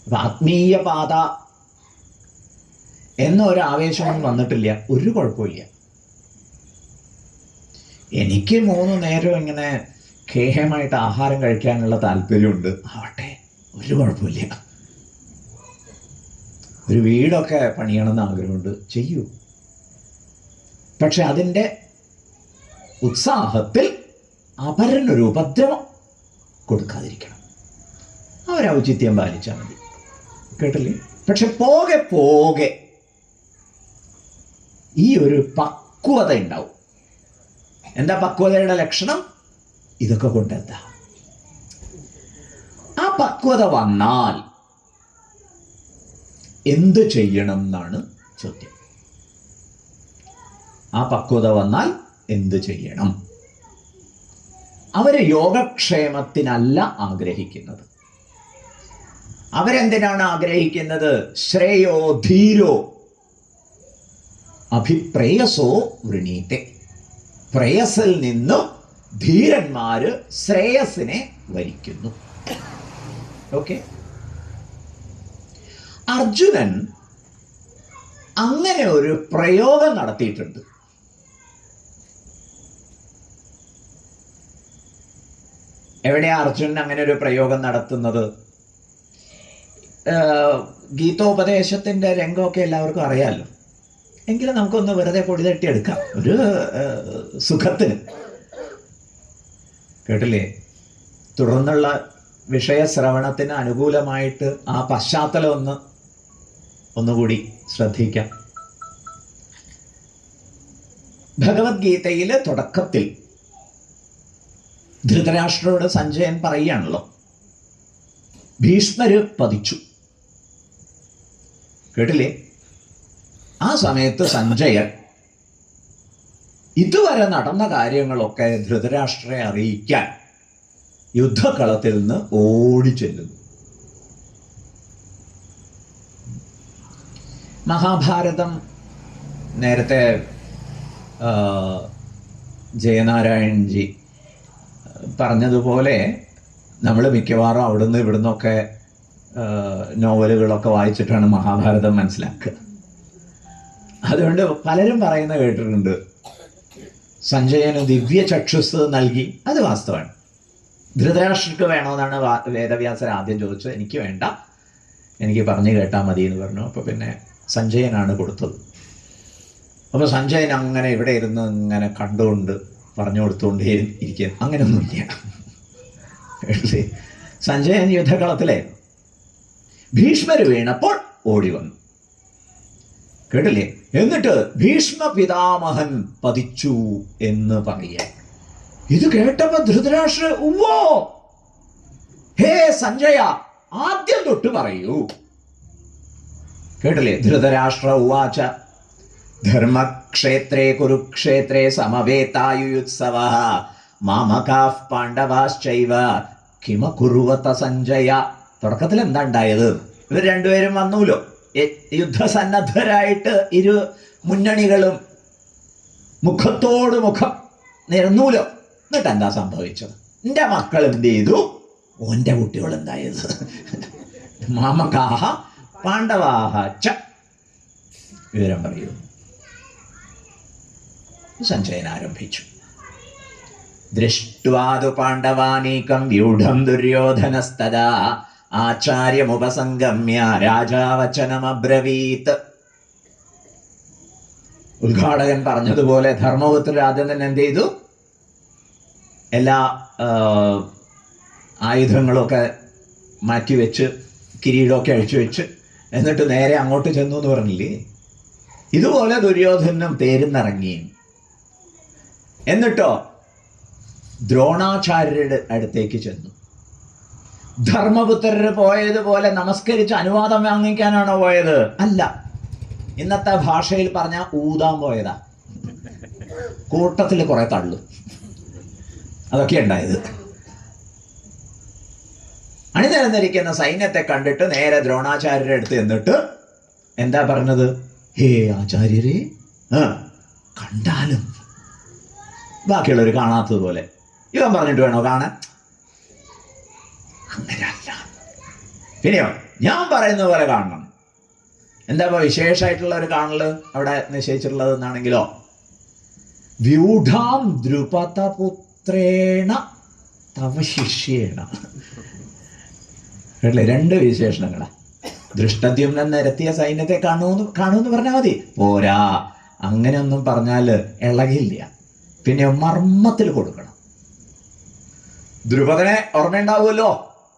ആത്മീയ പാത എന്നൊരാവേശമൊന്നും വന്നിട്ടില്ല. ഒരു കുഴപ്പമില്ല. എനിക്ക് 3 നേരം ഇങ്ങനെ ഖേഹമായിട്ട് ആഹാരം കഴിക്കാനുള്ള താല്പര്യമുണ്ട്. ആവട്ടെ, ഒരു കുഴപ്പമില്ല. ഒരു വീടൊക്കെ പണിയണമെന്ന് ആഗ്രഹമുണ്ട്, ചെയ്യൂ. പക്ഷെ അതിൻ്റെ ഉത്സാഹത്തിൽ അപരനൊരു ഉപദ്രവം കൊടുക്കാതിരിക്കണം. ഔചിത്യം പാലിച്ചാൽ മതി. കേട്ടില്ലേ? പക്ഷെ പോകെ പോകെ ഈ ഒരു പക്വത ഉണ്ടാവും. എന്താ പക്വതയുടെ ലക്ഷണം? ഇതൊക്കെ കൊണ്ടെന്താ? ആ പക്വത വന്നാൽ എന്ത് ചെയ്യണം എന്നാണ് ചോദ്യം. ആ പക്വത വന്നാൽ എന്ത് ചെയ്യണം? അവര് യോഗക്ഷേമത്തിനല്ല ആഗ്രഹിക്കുന്നത്. അവരെന്തിനാണ് ആഗ്രഹിക്കുന്നത്? ശ്രേയോ ധീരോ അഭിപ്രേയസോ വൃണീത്തെ. പ്രേയസിൽ നിന്നും ധീരന്മാര് ശ്രേയസിനെ വരിക്കുന്നു. ഓക്കെ. അർജുനൻ അങ്ങനെ ഒരു പ്രയോഗം നടത്തിയിട്ടുണ്ട്. എവിടെയാ അർജുനൻ അങ്ങനെ ഒരു പ്രയോഗം നടത്തുന്നത്? ഗീതോപദേശത്തിന്റെ രംഗമൊക്കെ എല്ലാവർക്കും അറിയാമല്ലോ. എങ്കിലും നമുക്കൊന്ന് വെറുതെ പൊടി തട്ടിയെടുക്കാം ഒരു സുഖത്തിന്. കേട്ടില്ലേ? തുടർന്നുള്ള വിഷയശ്രവണത്തിന് അനുകൂലമായിട്ട് ആ പശ്ചാത്തലം ഒന്നുകൂടി ശ്രദ്ധിക്കാം. ഭഗവത്ഗീതയിലെ തുടക്കത്തിൽ ധൃതരാഷ്ട്രരോട് സഞ്ജയൻ പറയുകയാണല്ലോ, ഭീഷ്മര് പതിച്ചു. കേട്ടില്ലേ? ആ സമയത്ത് സഞ്ജയൻ ഇതുവരെ നടന്ന കാര്യങ്ങളൊക്കെ ധൃതരാഷ്ട്രരെ അറിയിക്കാൻ യുദ്ധകളത്തിൽ നിന്ന് ഓടിച്ചെല്ലുന്നു. മഹാഭാരതം നേരത്തെ ജയനാരായൺജി പറഞ്ഞതുപോലെ നമ്മൾ മിക്കവാറും അവിടുന്ന് ഇവിടുന്നൊക്കെ നോവലുകളൊക്കെ വായിച്ചിട്ടാണ് മഹാഭാരതം മനസ്സിലാക്കുക. അതുകൊണ്ട് പലരും പറയുന്ന കേട്ടിട്ടുണ്ട്, സഞ്ജയന് ദിവ്യ ചക്ഷുസ് നൽകി. അത് വാസ്തവമാണ്. ധൃതരാഷ്ട്രക്ക് വേണമെന്നാണ് വേദവ്യാസർ ആദ്യം ചോദിച്ചത്. എനിക്ക് വേണ്ട, എനിക്ക് പറഞ്ഞു കേട്ടാൽ മതി എന്ന് പറഞ്ഞു. അപ്പോൾ പിന്നെ സഞ്ജയനാണ് കൊടുത്തത്. അപ്പോൾ സഞ്ജയൻ അങ്ങനെ ഇവിടെ ഇരുന്ന് ഇങ്ങനെ കണ്ടുകൊണ്ട് പറഞ്ഞു കൊടുത്തുകൊണ്ട് ഇരിക്കുക, അങ്ങനെയൊന്നുമില്ല. സഞ്ജയൻ യുദ്ധകളത്തിലെ ഭീഷ്മര് വീണപ്പോൾ ഓടി വന്നു. കേട്ടില്ലേ? എന്നിട്ട് ഭീഷ്മ പിതാമഹൻ പതിച്ചു എന്ന് പറയുക. ഇത് കേട്ടപ്പോ ധൃതരാഷ്ട്ര, ഉവ്വോ, ഹേ സഞ്ജയ, ആദ്യം തൊട്ട് പറയൂ. കേട്ടില്ലേ? ധൃതരാഷ്ട്ര ഉവാച ധർമ്മക്ഷേത്രേ കുരുക്ഷേത്രേ സമവേതായുയുത്സവഃ മാമകാഃ പാണ്ഡവാശ്ചൈവ കിമകുർവത സഞ്ജയ. തുടക്കത്തിൽ എന്താ ഉണ്ടായത്? ഇവർ രണ്ടുപേരും വന്നൂലോ, യുദ്ധസന്നദ്ധരായിട്ട് ഇരു മുന്നണികളും മുഖത്തോട് മുഖം നിരന്നൂലോ. എന്നിട്ട് എന്താ സംഭവിച്ചത്? എൻ്റെ മക്കൾ എന്ത് ചെയ്തു? ഓൻ്റെ കുട്ടികൾ എന്തായത്? മാമകാഹ പാണ്ഡവാഹ ച. വിവരം പറയൂ. സഞ്ജയൻ ആരംഭിച്ചു. ദൃഷ്ട്വാതു പാണ്ഡവാനീകം വ്യൂഢം ദുര്യോധനസ്തദാ ആചാര്യമുപസംഗമ്യ രാജാവചനമബ്രവീത്. ഉദ്ഘാടകൻ പറഞ്ഞതുപോലെ ധർമ്മപുത്രർ ആദ്യം തന്നെ എന്ത് ചെയ്തു? എല്ലാ ആയുധങ്ങളൊക്കെ മാറ്റിവെച്ച് കിരീടമൊക്കെ അഴിച്ചു വെച്ച് എന്നിട്ട് നേരെ അങ്ങോട്ട് ചെന്നു എന്ന് പറഞ്ഞില്ലേ? ഇതുപോലെ ദുര്യോധനം തേരുന്നിറങ്ങി. എന്നിട്ടോ ദ്രോണാചാര്യരുടെ അടുത്തേക്ക് ചെന്നു. ധർമ്മപുത്രര് പോയതുപോലെ നമസ്കരിച്ച് അനുവാദം വാങ്ങിക്കാനാണോ പോയത്? അല്ല. ഇന്നത്തെ ഭാഷയിൽ പറഞ്ഞ ഊതാൻ പോയതാ. കൂട്ടത്തിൽ കുറെ തള്ളു, അതൊക്കെ ഉണ്ടായത്. അണിനിരന്നിരിക്കുന്ന സൈന്യത്തെ കണ്ടിട്ട് നേരെ ദ്രോണാചാര്യരുടെ അടുത്ത് എന്നിട്ട് എന്താ പറഞ്ഞത്? ഹേ ആചാര്യരെ, കണ്ടാലും ബാക്കിയുള്ളവർ കാണാത്തതുപോലെ ഇവൻ പറഞ്ഞിട്ട് വേണോ കാണാൻ? അങ്ങനെയല്ല. പിന്നെയോ ഞാൻ പറയുന്ന പോലെ കാണണം. എന്താ ഇപ്പൊ വിശേഷമായിട്ടുള്ള ഒരു കാണല് അവിടെ നിശ്ചയിച്ചിട്ടുള്ളത് എന്നാണെങ്കിലോ, വ്യൂഢാം ദ്രുപദപുത്രേണ തവ ശിഷ്യേണ. കേട്ടില്ലേ? 2 വിശേഷണങ്ങളാ. ദൃഷ്ടദ്യുമ്നൻ നിരത്തിയ സൈന്യത്തെ കാണൂന്ന് പറഞ്ഞാൽ മതി, പോരാ. അങ്ങനെയൊന്നും പറഞ്ഞാൽ ഇളകില്ല. പിന്നെ മർമ്മത്തിൽ കൊടുക്കണം. ദ്രുപദനെ ഓർമ്മയുണ്ടാവുമല്ലോ,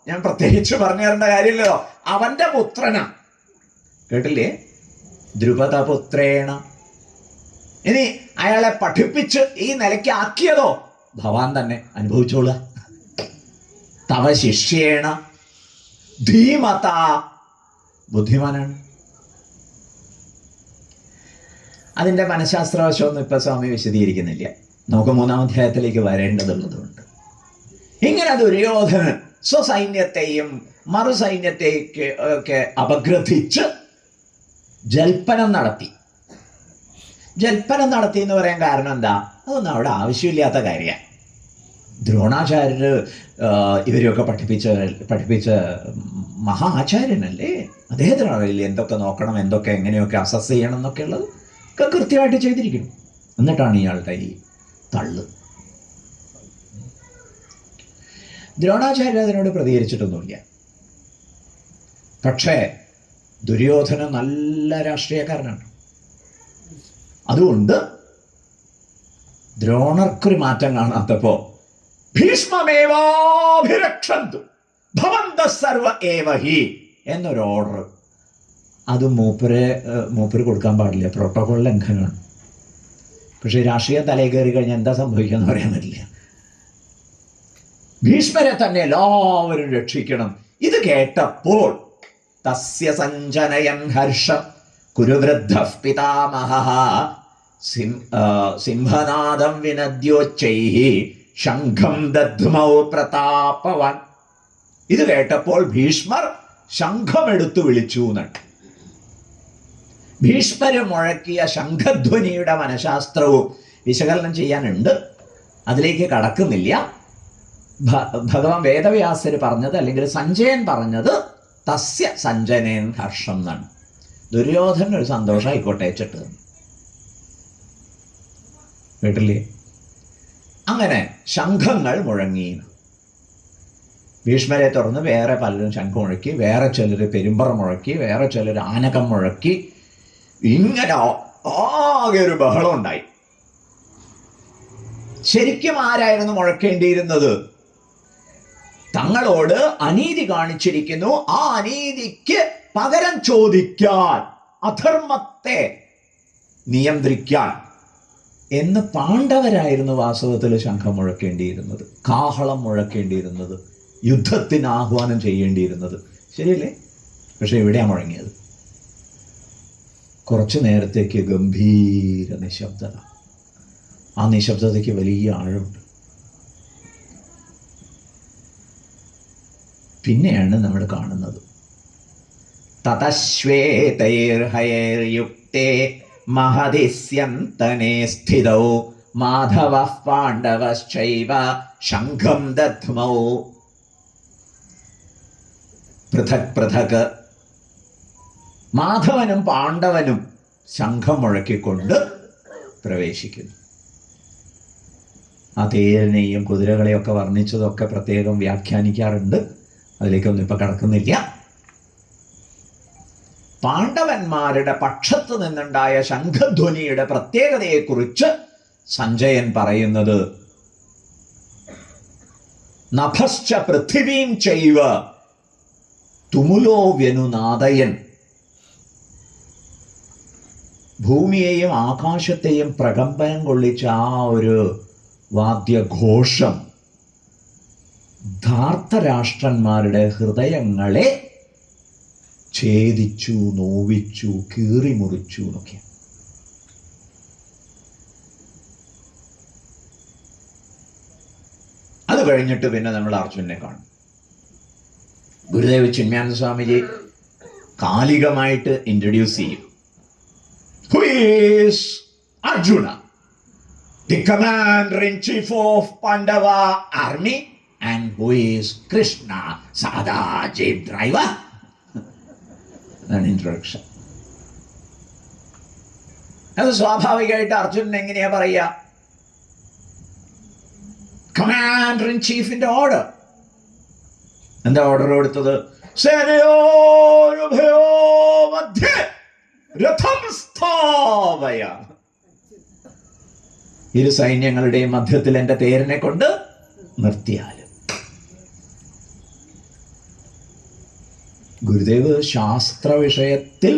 ഞാൻ പ്രത്യേകിച്ച് പറഞ്ഞു തരേണ്ട കാര്യമില്ലല്ലോ. അവന്റെ പുത്രനാ. കേട്ടില്ലേ? ദ്രുപദപുത്രേണ. ഇനി അയാളെ പഠിപ്പിച്ച് ഈ നിലയ്ക്ക് ആക്കിയതോ ഭവാൻ തന്നെ അനുഭവിച്ചോളുക. തവ ശിഷ്യേണ ധീമത. ബുദ്ധിമാനാണ്. അതിൻ്റെ മനഃശാസ്ത്രവശമൊന്നും ഇപ്പം സ്വാമി വിശദീകരിക്കുന്നില്ല. നമുക്ക് 3-ാം അധ്യായത്തിലേക്ക് വരേണ്ടതുള്ളതുകൊണ്ട്. ഇങ്ങനെ ദുര്യോധനൻ സ്വസൈന്യത്തെയും മറുസൈന്യത്തേക്ക് ഒക്കെ അപഗ്രഥിച്ച് ജൽപ്പനം നടത്തി. ജൽപ്പനം നടത്തി എന്ന് പറയാൻ കാരണം എന്താ? അതൊന്നും അവിടെ ആവശ്യമില്ലാത്ത കാര്യമാണ്. ദ്രോണാചാര്യർ ഇവരെയൊക്കെ പഠിപ്പിച്ച മഹാ ആചാര്യനല്ലേ. അദ്ദേഹത്തിന് അറിയില്ല എന്തൊക്കെ നോക്കണം, എന്തൊക്കെ എങ്ങനെയൊക്കെ അസസ് ചെയ്യണം എന്നൊക്കെ ഉള്ളത് ഒക്കെ കൃത്യമായിട്ട് ചെയ്തിരിക്കണം. എന്നിട്ടാണ് ഇയാളുടെ ഈ തള്ള്. ദ്രോണാചാര്യർ അതിനോട് പ്രതികരിച്ചിട്ടൊന്നുമില്ല. പക്ഷേ ദുര്യോധനൻ നല്ല രാഷ്ട്രീയക്കാരനാണ്. അതുകൊണ്ട് ദ്രോണർക്കൊരു മാറ്റം കാണാത്തപ്പോ ഭീഷ്മമേവാഭിരക്ഷന്തു ഭവന്തഃ സർവ ഏവ ഹി എന്നൊരു ഓർഡർ. അത് മൂപ്പര് കൊടുക്കാൻ പാടില്ല, പ്രോട്ടോകോൾ ലംഘനമാണ്. പക്ഷെ രാഷ്ട്രീയം തലയിൽ കയറി കഴിഞ്ഞാൽ എന്താ സംഭവിക്കാന്ന് പറയാൻ പറ്റില്ല. ഭീഷ്മരെ തന്നെ എല്ലാവരും രക്ഷിക്കണം. ഇത് കേട്ടപ്പോൾ തസ്യ സഞ്ജനയൻ ഹർഷം കുരുവൃദ്ധഃ പിതാമഹഃ സിംഹനാദം വിനദ്യോച്ചൈഃ ശംഖം ദദ്മൗ പ്രതാപവാൻ. ഇത് കേട്ടപ്പോൾ ഭീഷ്മർ ശംഖമെടുത്തു വിളിച്ചു എന്നാണ്. ഭീഷ്മര് മുഴക്കിയ ശംഖധ്വനിയുടെ മനഃശാസ്ത്രവും വിശകലനം ചെയ്യാനുണ്ട്. അതിലേക്ക് കടക്കുന്നില്ല. ഭഗവാൻ വേദവ്യാസര് പറഞ്ഞത്, അല്ലെങ്കിൽ സഞ്ജയൻ പറഞ്ഞത് തസ്യ സഞ്ജനേൻ ഹർഷം എന്നാണ്. ദുര്യോധനൻ ഒരു സന്തോഷമായിക്കോട്ടെ വെച്ചിട്ട് കേട്ടില്ലേ? അങ്ങനെ ശംഖങ്ങൾ മുഴങ്ങി. ഭീഷ്മരെ തുറന്ന് വേറെ പലരും ശംഖം മുഴക്കി, വേറെ ചിലർ പെരുമ്പറ മുഴക്കി, വേറെ ചിലർ ആനകം മുഴക്കി. ഇങ്ങനെ ആകെ ഒരു ബഹളം ഉണ്ടായി. ശരിക്കും ആരായിരുന്നു മുഴക്കേണ്ടിയിരുന്നത്? തങ്ങളോട് അനീതി കാണിച്ചിരിക്കുന്നു, ആ അനീതിക്ക് പകരം ചോദിക്കാൻ, അധർമ്മത്തെ നിയന്ത്രിക്കാൻ എന്ന് പാണ്ഡവരായിരുന്നു വാസ്തവത്തിൽ ശംഖം മുഴക്കേണ്ടിയിരുന്നത്, കാഹളം മുഴക്കേണ്ടിയിരുന്നത്, യുദ്ധത്തിന് ആഹ്വാനം ചെയ്യേണ്ടിയിരുന്നത്. ശരിയല്ലേ? പക്ഷെ എവിടെയാണ് മുഴങ്ങിയത്? കുറച്ചു നേരത്തേക്ക് ഗംഭീര നിശബ്ദത. ആ നിശബ്ദതയ്ക്ക് വലിയ ആഴമുണ്ട്. പിന്നെയാണ് നമ്മൾ കാണുന്നത് തതശ്വേതൈർഹയൈർയുക്തേ മഹദിസ്യന്തനേ സ്ഥിതൗ മാധവഃ പാണ്ഡവശ്ചൈവ ശംഖം ദദ്മൗ. പൃഥക് പൃഥക് മാധവനും പാണ്ഡവനും ശംഖം മുഴക്കിക്കൊണ്ട് പ്രവേശിക്കുന്നു. ആ തേരിനെയും കുതിരകളെയൊക്കെ വർണ്ണിച്ചതൊക്കെ പ്രത്യേകം വ്യാഖ്യാനിക്കാറുണ്ട്. അതിലേക്കൊന്നും ഇപ്പൊ കടക്കുന്നില്ല. പാണ്ഡവന്മാരുടെ പക്ഷത്ത് നിന്നുണ്ടായ ശംഖധ്വനിയുടെ പ്രത്യേകതയെക്കുറിച്ച് സഞ്ജയൻ പറയുന്നത്, നഭശ്ച പൃഥിവീം ചൈവ തുമുലോ വ്യനുനാദയൻ. ഭൂമിയെയും ആകാശത്തെയും പ്രകമ്പനം കൊള്ളിച്ച ആ ഒരു വാദ്യഘോഷം ധാർത്തരാഷ്ട്രന്മാരുടെ ഹൃദയങ്ങളെ ഛേദിച്ചു, നോവിച്ചു, കീറിമുറിച്ചു എന്നൊക്കെ. അത് കഴിഞ്ഞിട്ട് പിന്നെ നമ്മൾ അർജുനെ കാണും. ഗുരുദേവ് ചിന്മയാനന്ദ സ്വാമിജി കാലികമായിട്ട് ഇൻട്രൊഡ്യൂസ് ചെയ്യും. Who is Arjuna? The commander-in-chief of Pandava army. And who is Krishna? Sada jeep driver. അതാണ് ഇൻട്രൊഡക്ഷൻ. അത് സ്വാഭാവികമായിട്ട് അർജുനൻ എങ്ങനെയാ പറയുക? കമാൻഡർ ഇൻ ചീഫിന്റെ ഓർഡർ. എന്താ ഓർഡർ കൊടുത്തത്? സേനയോരുഭയോ മധ്യേ രഥം സ്ഥാപയ. ഇരു സൈന്യങ്ങളുടെയും മധ്യത്തിൽ എന്റെ തേരിനെ കൊണ്ട് നിർത്തിയാലും. ഗുരുദേവ് ശാസ്ത്ര വിഷയത്തിൽ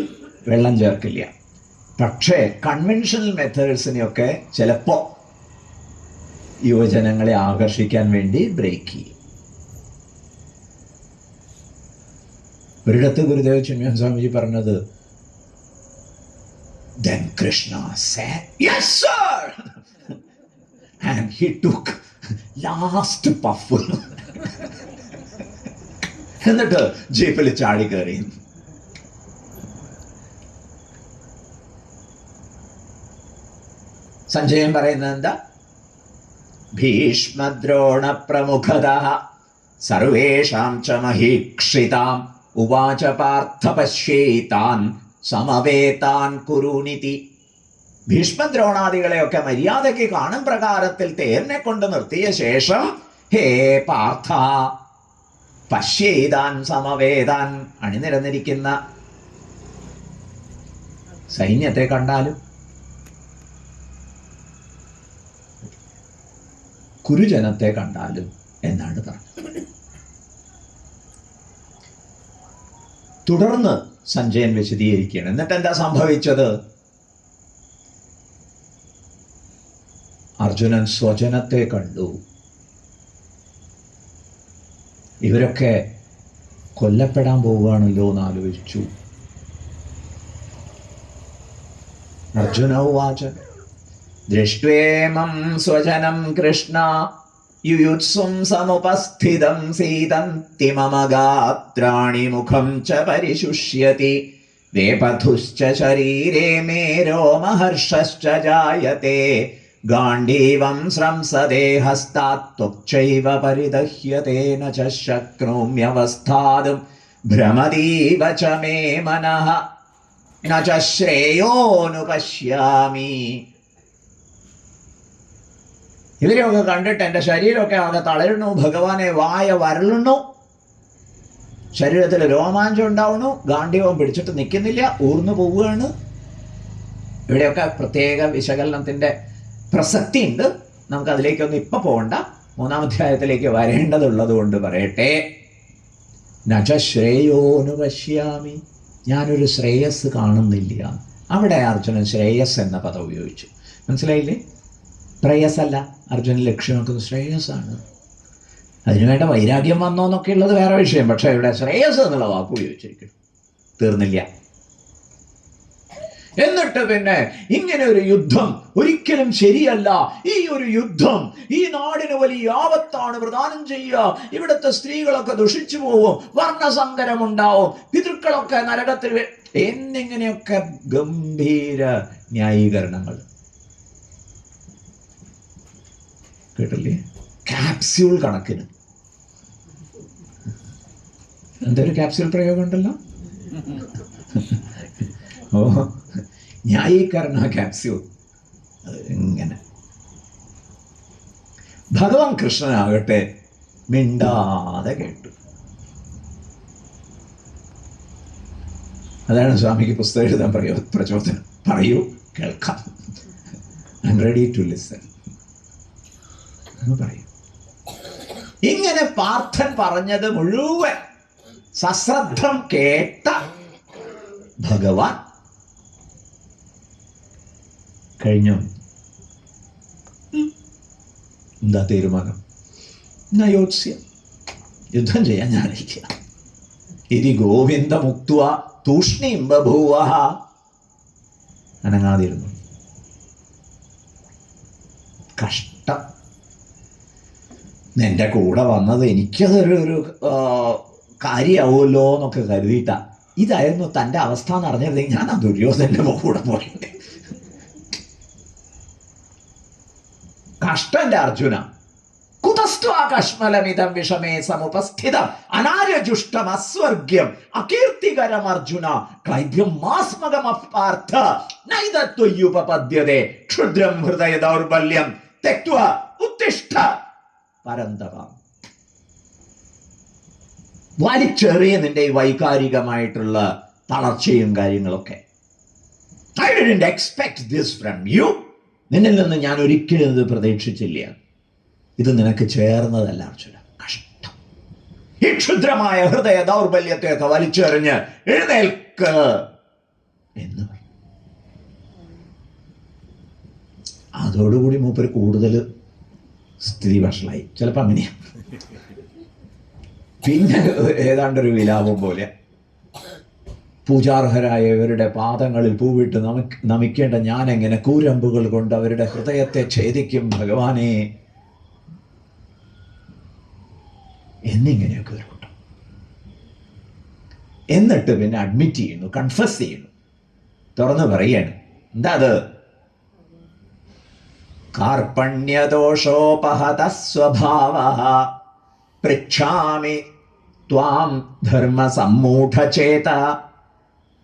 വെള്ളം ചേർക്കില്ല, പക്ഷേ കൺവെൻഷണൽ മെത്തേഡ്സിനെയൊക്കെ ചിലപ്പോ യുവജനങ്ങളെ ആകർഷിക്കാൻ വേണ്ടി ബ്രേക്ക് ചെയ്യും. ഒരിടത്ത് ഗുരുദേവ് ചിന്മയാനന്ദ സ്വാമിജി പറഞ്ഞത്, then Krishna said, yes sir, and he took last puff. എന്നിട്ട് ജീപ്പിൽ ചാടി കയറി. സഞ്ജയൻ പറയുന്നത് എന്താ? ഭീഷ്മദ്രോണ പ്രമുഖത സർവേഷാം ച മഹീക്ഷിതാം ഉവാച പാർത്ഥ പശ്യേതാൻ സമവേതാൻ കുരുനിതി. ഭീഷ്മദ്രോണാദികളെയൊക്കെ മര്യാദയ്ക്ക് കാണും പ്രകാരത്തിൽ തേരിനെ കൊണ്ട് നിർത്തിയ ശേഷം, ഹേ പാർത്ഥ പശ്യേതാൻ സമവേതാൻ, അണിനിരന്നിരിക്കുന്ന സൈന്യത്തെ കണ്ടാലും കുരുജനത്തെ കണ്ടാലും എന്നാണ് പറഞ്ഞത്. തുടർന്ന് സഞ്ജയൻ വിശദീകരിക്കുകയാണ്. എന്നിട്ട് എന്താ സംഭവിച്ചത്? അർജുനൻ സ്വജനത്തെ കണ്ടു. ഇവരൊക്കെ കൊല്ലപ്പെടാൻ പോവുകയാണല്ലോ എന്ന് ആലോചിച്ചു. അർജുന ഉവാച ദൃഷ്ട്വേമം സ്വജനം കൃഷ്ണ യുയുത്സും സമുപസ്ഥിതം സീതന്തി മമ ഗാത്രാണി മുഖം ച പരിശുഷ്യതി വേപഥുശ്ച ശരീരേ മേ രോമഹർഷശ്ച ജായത്തെ ഗാണ്ഡീവം സ്രംസദേ ഹസ്താത് ത്വക്ചൈവ പരിദഹ്യതേ ന ച ശക്നോമ്യവസ്ഥാതും ഭ്രമതീവ ച മേ മനഃ ന ച ശ്രേയോനുപശ്യാമി. ഇവരെയൊക്കെ കണ്ടിട്ട് എൻ്റെ ശരീരമൊക്കെ ആകെ തളരുന്നു ഭഗവാനെ, വായ വരളുന്നു, ശരീരത്തിൽ രോമാഞ്ചം ഉണ്ടാവുന്നു, ഗാണ്ഡീവം പിടിച്ചിട്ട് നിൽക്കുന്നില്ല, ഊർന്നു പോവുകയാണ്. ഇവിടെയൊക്കെ പ്രത്യേക വിശകലനത്തിൻ്റെ പ്രസക്തി ഉണ്ട്. നമുക്കതിലേക്കൊന്നും ഇപ്പം പോകണ്ട, 3-ാം അധ്യായത്തിലേക്ക് വരേണ്ടതുള്ളത് കൊണ്ട് പറയട്ടെ. നച ശ്രേയോനുപശ്യാമി, ഞാനൊരു ശ്രേയസ് കാണുന്നില്ല. അവിടെ അർജുനൻ ശ്രേയസ് എന്ന പദം ഉപയോഗിച്ചു. മനസ്സിലായില്ലേ? ശ്രേയസ്സല്ല അർജുനൻ ലക്ഷ്യം നോക്കുന്നത്, ശ്രേയസ്സാണ്. അതിനുവേണ്ട വൈരാഗ്യം വന്നോ എന്നൊക്കെ ഉള്ളത് വേറെ വിഷയം, പക്ഷേ ഇവിടെ ശ്രേയസ് എന്നുള്ള വാക്ക് ഉപയോഗിച്ചിരിക്കണം. തീർന്നില്ല. എന്നിട്ട് പിന്നെ ഇങ്ങനെ ഒരു യുദ്ധം ഒരിക്കലും ശരിയല്ല. ഈ ഒരു യുദ്ധം ഈ നാടിന് വലിയ ആപത്താണ് പ്രദാനം ചെയ്യുക. ഇവിടുത്തെ സ്ത്രീകളൊക്കെ ദുഷിച്ചു പോവും, വർണ്ണസങ്കരമുണ്ടാവും, പിതൃക്കളൊക്കെ നരകത്തിൽ എന്നിങ്ങനെയൊക്കെ ഗംഭീര ന്യായീകരണങ്ങൾ കേട്ടില്ലേ? ക്യാപ്സ്യൂൾ കണക്കിന്. എന്തൊരു ക്യാപ്സ്യൂൾ പ്രയോഗം ഉണ്ടല്ലോ. ഓ, ന്യായീകരണ ക്യാപ്സ്യൂൾ. ഇങ്ങനെ ഭഗവാൻ കൃഷ്ണനാകട്ടെ മിണ്ടാതെ കേട്ടു. അതാണ് സ്വാമിക്ക് പുസ്തകം എഴുതാൻ പ്രചോദനം. പറയൂ, കേൾക്കാം, I'm ready to listen എന്ന് പറയും. ഇങ്ങനെ പാർത്ഥൻ പറഞ്ഞത് മുഴുവൻ സശ്രദ്ധം കേട്ട ഭഗവാൻ കഴിഞ്ഞു. എന്താ തീരുമാനം? നയോത്സ്യം, യുദ്ധം ചെയ്യാൻ ഞാനില്ല. ഇതി ഗോവിന്ദമുക്ത്വ തൂഷ്ണീം ബഭൂവഃ. അനങ്ങാതിരുന്നു. കഷ്ടം, എൻ്റെ കൂടെ വന്നത് എനിക്കതൊരു കാര്യമാവുമല്ലോ എന്നൊക്കെ കരുതിയിട്ടാ. ഇതായിരുന്നു തൻ്റെ അവസ്ഥ എന്ന് അറിഞ്ഞിരുന്നെങ്കിൽ ഞാൻ ആ ദുര്യോധൻ്റെ കൂടെ പോയിട്ട്. കഷ്ടം എൻ്റെ അർജുന. കുതസ്ത്വാകശ്മലമിതം വിഷമേ സമുപസ്ഥിതം അനാര്യജുഷ്ടം അസ്വർഗ്യം അകീർത്തികരം അർജുന ക്ലൈബ്യം മാസ്മകമപാർത്ഥ നൈതത്വയുപപദ്യതേ ക്ഷുദ്രം ഹൃദയ ദൗർബല്യം തെക്ത്വാ ഉത്തിഷ്ഠ പരന്തപ. വലിച്ചെറിയ നിന്റെ ഈ വൈകാരികമായിട്ടുള്ള തളർച്ചയും കാര്യങ്ങളൊക്കെ. I didn't expect this from you. നിന്നിൽ നിന്ന് ഞാൻ ഒരിക്കലും ഇത് പ്രതീക്ഷിച്ചില്ല. ഇത് നിനക്ക് ചേർന്നതല്ല അർജുന. കഷ്ടം. ഈ ക്ഷുദ്രമായ ഹൃദയ ദൗർബല്യത്തെയൊക്കെ വലിച്ചെറിഞ്ഞ് എഴുന്നേൽക്ക് എന്ന് പറഞ്ഞു. അതോടുകൂടി മൂപ്പര് കൂടുതൽ സ്ഥിതി വഷളായി. ചിലപ്പോൾ അങ്ങനെയാണ്. പിന്നെ ഏതാണ്ടൊരു വിലാപം പോലെ പൂജാർഹരായവരുടെ പാദങ്ങളിൽ പൂവിട്ട് നമിക്കേണ്ട ഞാൻ എങ്ങനെ കൂരമ്പുകൾ കൊണ്ട് അവരുടെ ഹൃദയത്തെ ഛേദിക്കും ഭഗവാനെ എന്നിങ്ങനെയൊക്കെ ഒരു കൂട്ടം. എന്നിട്ട് പിന്നെ അഡ്മിറ്റ് ചെയ്യുന്നു, കൺഫസ് ചെയ്യുന്നു, തുറന്നു പറയാണ്. എന്താ അത്? കാർപ്പണ്യദോഷോപഹത സ്വഭാവഃ പൃച്ഛാമി ത്വാം ധർമ്മസമ്മൂഢചേത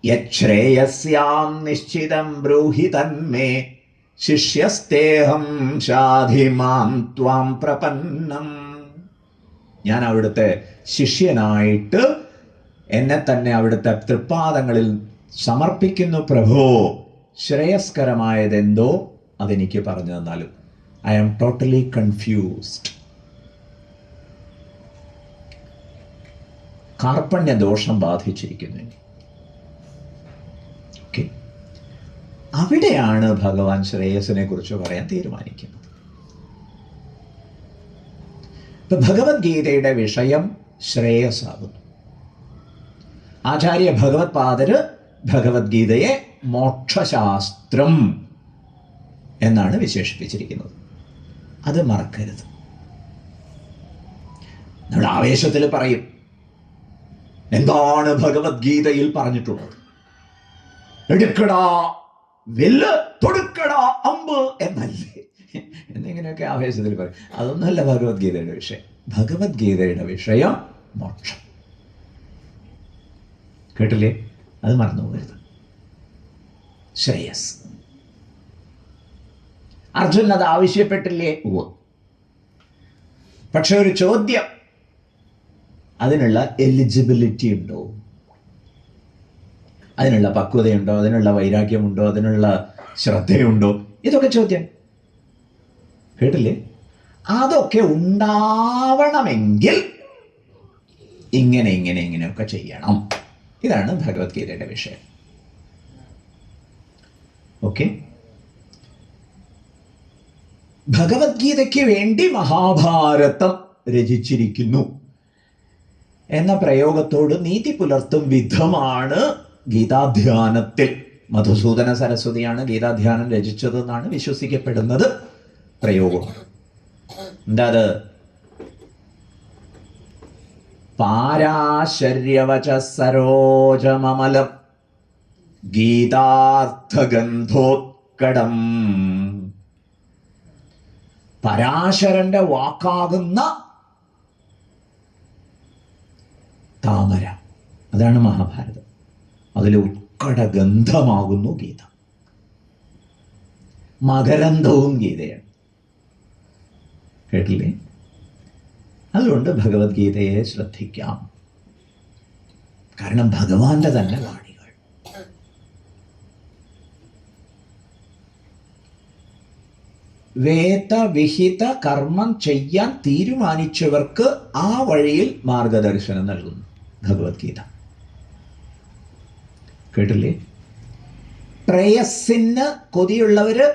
യശ്രേയസ്യാം നിശ്ചിതം ബ്രൂഹി തന്മേ ശിഷ്യസ്തേഹം ശാധി മാം ത്വാം പ്രപന്നം. ഞാൻ അവിടുത്തെ ശിഷ്യനായിട്ട് എന്നെ തന്നെ അവിടുത്തെ തൃപ്പാദങ്ങളിൽ സമർപ്പിക്കുന്നു പ്രഭോ. ശ്രേയസ്കരമായതെന്തോ അതെനിക്ക് പറഞ്ഞു തന്നാലും. I am totally confused. കാർപ്പണ്യ ദോഷം ബാധിച്ചിരിക്കുന്നു. ഓക്കെ, അവിടെയാണ് ഭഗവാൻ ശ്രേയസിനെ കുറിച്ച് പറയാൻ തീരുമാനിക്കുന്നത്. ഇപ്പൊ ഭഗവത്ഗീതയുടെ വിഷയം ശ്രേയസ്സാകുന്നു. ആചാര്യ ഭഗവത് പാദര് ഭഗവത്ഗീതയെ മോക്ഷശാസ്ത്രം എന്നാണ് വിശേഷിപ്പിച്ചിരിക്കുന്നത്. അത് മറക്കരുത്. നമ്മൾ ആവേശത്തിൽ പറയും, എന്താണ് ഭഗവത്ഗീതയിൽ പറഞ്ഞിട്ടുള്ളത്? എടുക്കടാ വില്ല്, തൊടുക്കടാ അമ്പ് എന്നല്ലേ എന്നിങ്ങനെയൊക്കെ ആവേശത്തിൽ പറയും. അതൊന്നുമല്ല ഭഗവത്ഗീതയുടെ വിഷയം. ഭഗവത്ഗീതയുടെ വിഷയം മോക്ഷം. കേട്ടില്ലേ? അത് മറന്നു പോകരുത്. ശ്രേയസ്. അർജുൻ അത് ആവശ്യപ്പെട്ടില്ലേ? ഉവ്വ്. പക്ഷെ ഒരു ചോദ്യം, അതിനുള്ള എലിജിബിലിറ്റി ഉണ്ടോ? അതിനുള്ള പക്വതയുണ്ടോ? അതിനുള്ള വൈരാഗ്യമുണ്ടോ? അതിനുള്ള ശ്രദ്ധയുണ്ടോ? ഇതൊക്കെ ചോദ്യം. കേട്ടില്ലേ? അതൊക്കെ ഉണ്ടാവണമെങ്കിൽ ഇങ്ങനെയൊക്കെ ചെയ്യണം. ഇതാണ് ഭഗവത്ഗീതയുടെ വിഷയം. ഓക്കെ, ഭഗവത്ഗീതയ്ക്ക് വേണ്ടി മഹാഭാരതം രചിച്ചിരിക്കുന്നു എന്ന പ്രയോഗത്തോട് നീതി പുലർത്തും വിധമാണ് ഗീതാധ്യാനത്തിൽ, മധുസൂദന സരസ്വതിയാണ് ഗീതാധ്യാനം രചിച്ചതെന്നാണ് വിശ്വസിക്കപ്പെടുന്നത്, പ്രയോഗമാണ്. എന്താ അത്? പാരാശര്യവച സരോജമമലം ഗീതാർത്ഥഗന്ധോത്കടം. പരാശരന്റെ വാക്കാകുന്ന താമര, അതാണ് മഹാഭാരതം. അതിലെ ഉത്കടഗന്ധമാകുന്നു ഗീത. മകരന്ധവും ഗീതയാണ്. കേട്ടില്ലേ? അതുകൊണ്ട് ഭഗവത്ഗീതയെ ശ്രദ്ധിക്കാം. കാരണം ഭഗവാന്റെ തന്നെ വാണികൾ. വേദവിഹിത കർമ്മം ചെയ്യാൻ തീരുമാനിച്ചവർക്ക് ആ വഴിയിൽ മാർഗദർശനം നൽകുന്നു ഭഗവത്ഗീത. കേട്ടില്ലേ? പ്രേയസ്സിന് കൊതിയുള്ളവര്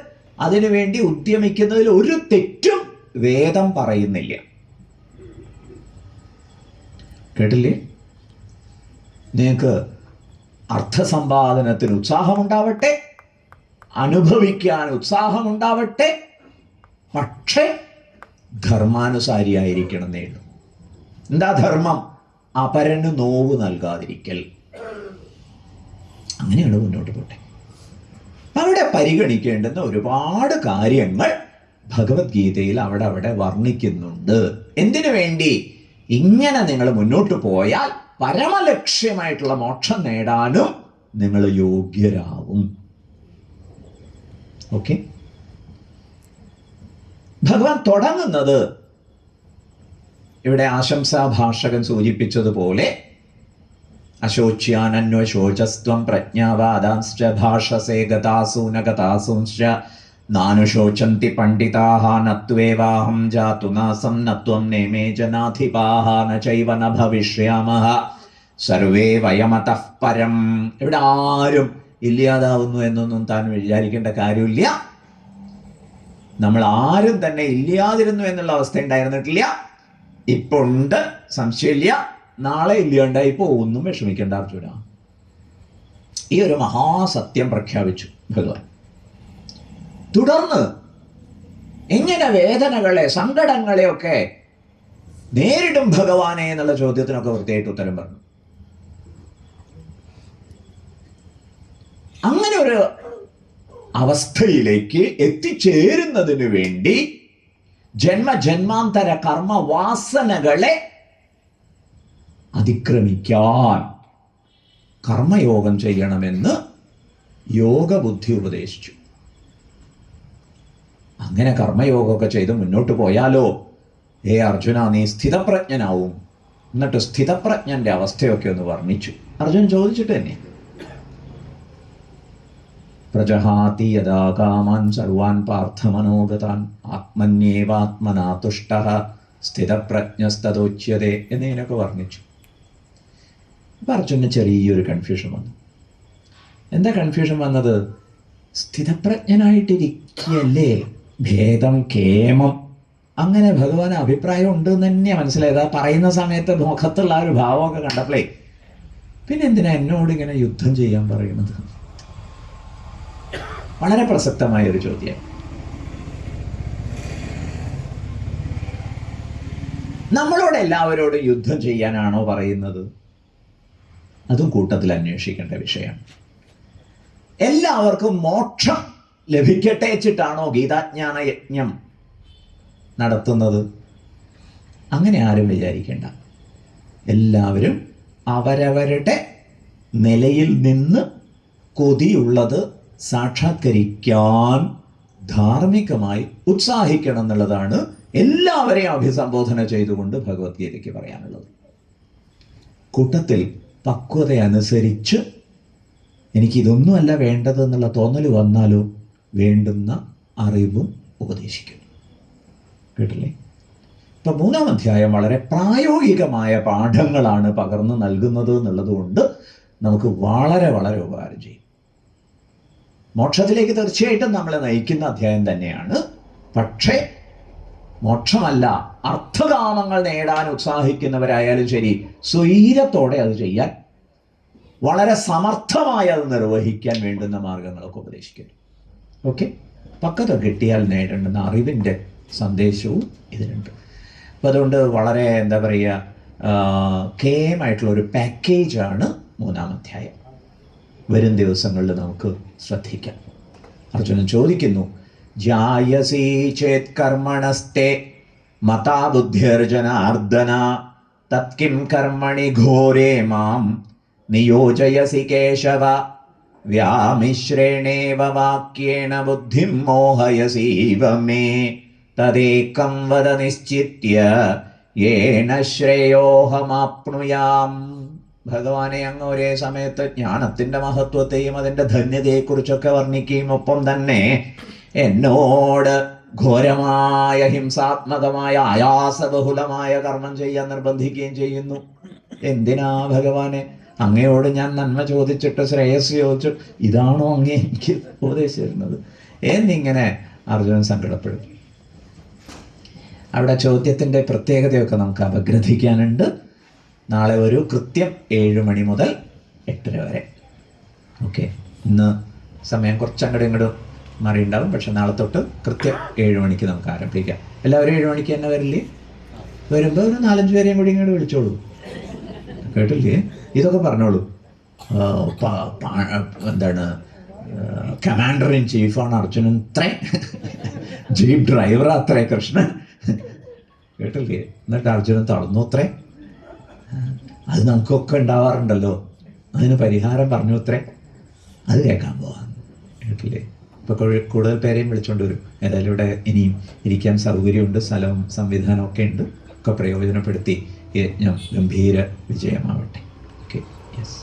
അതിനുവേണ്ടി ഉദ്യമിക്കുന്നതിൽ ഒരു തെറ്റും വേദം പറയുന്നില്ല. കേട്ടില്ലേ? നിങ്ങൾക്ക് അർത്ഥസമ്പാദനത്തിന് ഉത്സാഹമുണ്ടാവട്ടെ, അനുഭവിക്കാൻ ഉത്സാഹമുണ്ടാവട്ടെ, പക്ഷേ ധർമാനുസാരിയായിരിക്കണം എന്നേ ഉള്ളൂ. എന്താ ധർമ്മം? അപരന് നോവ് നൽകാതിരിക്കൽ. അങ്ങനെയാണ് മുന്നോട്ട് പോട്ടെ. അവിടെ പരിഗണിക്കേണ്ടുന്ന ഒരുപാട് കാര്യങ്ങൾ ഭഗവത്ഗീതയിൽ അവിടെ വർണ്ണിക്കുന്നുണ്ട്. എന്തിനു വേണ്ടി? ഇങ്ങനെ നിങ്ങൾ മുന്നോട്ട് പോയാൽ പരമലക്ഷ്യമായിട്ടുള്ള മോക്ഷം നേടാനും നിങ്ങൾ യോഗ്യരാവും. ഓക്കെ. ഭഗവാൻ തുടങ്ങുന്നത് ഇവിടെ ആശംസാ ഭാഷകൻ സൂചിപ്പിച്ചതുപോലെ അശോച്യാനന്വശോചസ്ത്വം പ്രജ്ഞാവാദാംശ്ച ഭാഷസേ ഗതാസൂനഗതാസൂംശ്ച നാനുശോചന്തി പണ്ഡിതാഃ നത്വേവാഹം ജാതു നാസം നത്വം നേമേ ജനാധിപാഃ ന ചൈവ ന ഭവിഷ്യാമഃ സർവേ വയമതഃ പരം. ഇവിടെ ആരും ഇല്ലാതാവുന്നു എന്നൊന്നും താൻ വിചാരിക്കേണ്ട കാര്യമില്ല. നമ്മൾ ആരും തന്നെ ഇല്ലാതിരുന്നു എന്നുള്ള അവസ്ഥ ഉണ്ടായിരുന്നിട്ടില്ല. ഇപ്പൊ ഉണ്ട്, സംശയമില്ല. നാളെ ഇല്ലാണ്ടായി പോകുന്നു, വിഷമിക്കേണ്ട അർജുന. ഈ ഒരു മഹാസത്യം പ്രഖ്യാപിച്ചു ഭഗവാൻ. തുടർന്ന് എങ്ങനെ വേദനകളെ, സങ്കടങ്ങളെയൊക്കെ നേരിടും ഭഗവാനെ എന്നുള്ള ചോദ്യത്തിനൊക്കെ വൃത്തിയായിട്ട് ഉത്തരം പറഞ്ഞു. അങ്ങനെ ഒരു അവസ്ഥയിലേക്ക് എത്തിച്ചേരുന്നതിന് വേണ്ടി ജന്മജന്മാന്തര കർമ്മവാസനകളെ അതിക്രമിക്കാൻ കർമ്മയോഗം ചെയ്യണമെന്ന് യോഗബുദ്ധി ഉപദേശിച്ചു. അങ്ങനെ കർമ്മയോഗമൊക്കെ ചെയ്ത് മുന്നോട്ട് പോയാലോ അർജുന, നീ സ്ഥിതപ്രജ്ഞനാവും. എന്നിട്ട് സ്ഥിതപ്രജ്ഞന്റെ അവസ്ഥയൊക്കെ ഒന്ന് വർണ്ണിച്ചു. അർജുനൻ ചോദിച്ചിട്ട് തന്നെ, പ്രജഹാതി യഥാ കാമാൻ സർവാൻ പാർത്ഥമനോഗതാൻ ആത്മന്യേവാത്മനാ തുഷ്ടഃ സ്ഥിതപ്രജ്ഞസ്തദോച്യതേ എന്നതിനൊക്കെ വർണ്ണിച്ചു. അപ്പം അർജുനന് ചെറിയൊരു കൺഫ്യൂഷൻ വന്നു. എന്താ കൺഫ്യൂഷൻ വന്നത്? സ്ഥിതപ്രജ്ഞനായിട്ടിരിക്കുകയല്ലേ, ഭേദം കേമം, അങ്ങനെ ഭഗവാന് അഭിപ്രായം ഉണ്ട് എന്ന് തന്നെയാണ് മനസ്സിലായത്. ആ പറയുന്ന സമയത്ത് മുഖത്തുള്ള ആ ഒരു ഭാവമൊക്കെ കണ്ടപ്പോഴേ പിന്നെ എന്തിനാ എന്നോട് ഇങ്ങനെ യുദ്ധം ചെയ്യാൻ പറയുന്നത്? വളരെ പ്രസക്തമായ ഒരു ചോദ്യം. നമ്മളോട് എല്ലാവരോടും യുദ്ധം ചെയ്യാനാണോ പറയുന്നത്? അതും കൂട്ടത്തിൽ അന്വേഷിക്കേണ്ട വിഷയമാണ്. എല്ലാവർക്കും മോക്ഷം ലഭിക്കട്ടെ വെച്ചിട്ടാണോ ഗീതാജ്ഞാന യജ്ഞം നടത്തുന്നത്? അങ്ങനെ ആരും വിചാരിക്കേണ്ട. എല്ലാവരും അവരവരുടെ നിലയിൽ നിന്ന് കൊതിയുള്ളത് സാക്ഷാത്കരിക്കാൻ ധാർമ്മികമായി ഉത്സാഹിക്കണം എന്നുള്ളതാണ് എല്ലാവരെയും അഭിസംബോധന ചെയ്തുകൊണ്ട് ഭഗവത്ഗീതയ്ക്ക് പറയാനുള്ളത്. കൂട്ടത്തിൽ പക്വത അനുസരിച്ച് എനിക്കിതൊന്നുമല്ല വേണ്ടതെന്നുള്ള തോന്നൽ വന്നാലോ വേണ്ടുന്ന അറിവും ഉപദേശിക്കുന്നു. കേട്ടില്ലേ? ഇപ്പം 3-ാം അധ്യായം വളരെ പ്രായോഗികമായ പാഠങ്ങളാണ് പകർന്നു നൽകുന്നത് എന്നുള്ളത് കൊണ്ട് നമുക്ക് വളരെ വളരെ ഉപകാരം ചെയ്യും. മോക്ഷത്തിലേക്ക് തീർച്ചയായിട്ടും നമ്മളെ നയിക്കുന്ന അധ്യായം തന്നെയാണ്. പക്ഷേ മോക്ഷമല്ല, അർത്ഥകാമങ്ങൾ നേടാൻ ഉത്സാഹിക്കുന്നവരായാലും ശരി, സ്വൈരത്തോടെ അത് ചെയ്യാൻ, വളരെ സമർത്ഥമായി അത് നിർവഹിക്കാൻ വേണ്ടുന്ന മാർഗങ്ങളൊക്കെ ഉപദേശിക്കുന്നു. ഓക്കെ, പക്വത കിട്ടിയാൽ നേടേണ്ടുന്ന അറിവിൻ്റെ സന്ദേശവും ഇതിനുണ്ട്. അപ്പോൾ അതുകൊണ്ട് വളരെ എന്താ പറയുക, കേമായിട്ടുള്ളൊരു പാക്കേജാണ് 3-ാം അധ്യായം. വരും ദിവസങ്ങളിൽ നമുക്ക് ശ്രദ്ധിക്കാം. അർജുനൻ ചോദിക്കുന്നു, ജായസീ ചേത് കർമ്മണസ്തേ മതാ ബുദ്ധിർജനാർദ്ദന തത്കിം കർമ്മണി ഘോരേ മാം നിയോജയസി കേശവ വ്യാമിശ്രേണേവ വാക്യേന ബുദ്ധിം മോഹയസീവ മേ തദേകം വദ നിശ്ചിത്യ യേന ശ്രേയോഹമാപ്നുയാം. ഭഗവാനെ അങ്ങ് ഒരേ സമയത്ത് ജ്ഞാനത്തിൻ്റെ മഹത്വത്തെയും അതിൻ്റെ ധന്യതയെക്കുറിച്ചൊക്കെ വർണ്ണിക്കുകയും ഒപ്പം തന്നെ എന്നോട് ഘോരമായ ഹിംസാത്മകമായ ആയാസബഹുലമായ കർമ്മം ചെയ്യാൻ നിർബന്ധിക്കുകയും ചെയ്യുന്നു. എന്തിനാ ഭഗവാനെ? അങ്ങയോട് ഞാൻ നന്മ ചോദിച്ചിട്ട് ശ്രേയസ് ചോദിച്ചു, ഇതാണോ അങ്ങേ എനിക്ക് ഉപദേശിച്ചു തരുന്നത് എന്നിങ്ങനെ അർജുനൻ സങ്കടപ്പെടും. അവിടെ ചോദ്യത്തിൻ്റെ പ്രത്യേകതയൊക്കെ നമുക്ക് അപഗ്രഥിക്കാനുണ്ട്. നാളെ ഒരു കൃത്യം 7 മണി മുതൽ 8:30 വരെ. ഓക്കെ, ഇന്ന് സമയം കുറച്ചങ്ങോട്ടും ഇങ്ങോട്ടും മാറിയുണ്ടാവും. പക്ഷെ നാളെ തൊട്ട് കൃത്യം 7 മണിക്ക് നമുക്ക് ആരംഭിക്കാം. എല്ലാവരും 7 മണിക്ക് തന്നെ വരില്ലേ? വരുമ്പോൾ ഒരു 4-5 പേരെയും കൂടി ഇങ്ങോട്ട് വിളിച്ചോളൂ. കേട്ടില്ലേ? ഇതൊക്കെ പറഞ്ഞോളൂ. എന്താണ് കമാൻഡർ ഇൻ ചീഫാണ് അർജുനൻ അത്രേ, ജീപ്പ് ഡ്രൈവർ അത്രേ കൃഷ്ണൻ, കേട്ടില്ലേ? എന്നിട്ട് അർജുനൻ തളർന്നു അത്രേ. അത് നമുക്കൊക്കെ ഉണ്ടാവാറുണ്ടല്ലോ, അതിന് പരിഹാരം പറഞ്ഞു അത്രേ. അത് കേൾക്കാൻ പോവാം, കേട്ടില്ലേ? ഇപ്പോൾ കൂടുതൽ പേരെയും വിളിച്ചുകൊണ്ട് വരും. ഏതായാലും ഇവിടെ ഇനിയും ഇരിക്കാൻ സൗകര്യമുണ്ട്, സ്ഥലവും സംവിധാനമൊക്കെ ഉണ്ട്, ഒക്കെ പ്രയോജനപ്പെടുത്തി യജ്ഞം ഗംഭീര വിജയമാവട്ടെ. Okay, yes.